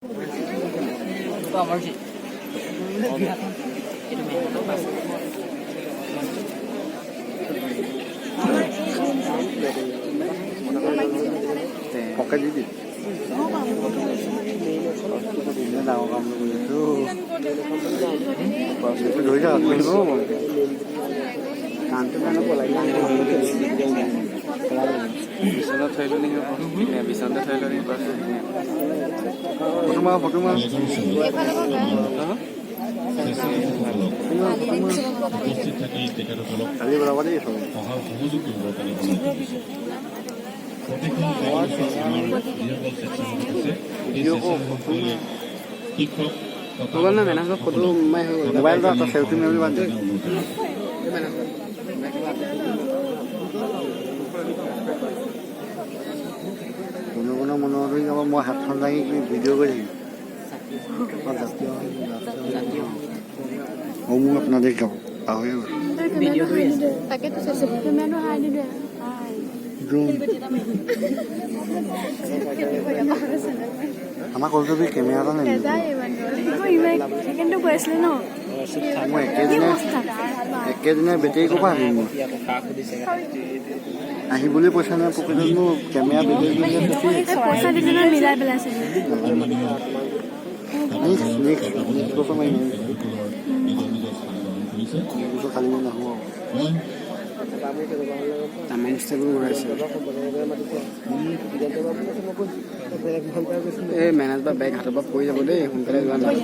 Emergency. Pakai jadi. Ini tahu kamu itu. Pas itu dulu ya, aku itu. Nanti mana boleh বিছনা থৈলো নি বিছনা থৈলো নি পাছ foto mah. Kali berapa dia itu? Video kok fotonya. Bukan na menak foto mai Mobile dah selfie memory bantu. Kono menurut kamu mau hatkan lagi video kali. Ngomong apa nanti kau? Tahu ya? Video tu ya. Pakai tu sesuatu kamera ada dia. Drone. Ama kalau tu kamera ni. Kaya ya bando. Kau ini kan tu bersih no. Mau ekednya betul kau paham ni. Ahi boleh pesan apa pun tu kamera betul ni. Pesan di sana milai belas ni. Next tu sama ini. Itu kali ni nak mau. taman stable আছে এই manage বা বেগ হাতৰ পৰা পৰি যাব দেই সোনকালে যোৱা নাই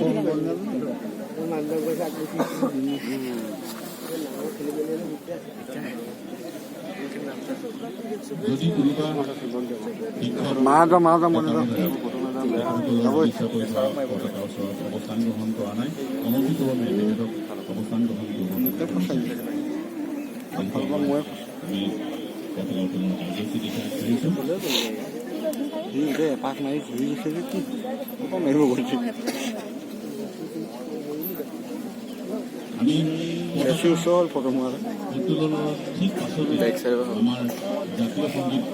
মাদা মনে অৱস্থান গ্ৰহণ কৰা নাই অনধিকভাৱে তেখেতক অৱস্থান গ্ৰহণ pas mai sih sedikit. Apa mai begitu? Saya soal foto muara. ঠিক পাছতে আমাৰ জাতীয় সংগীত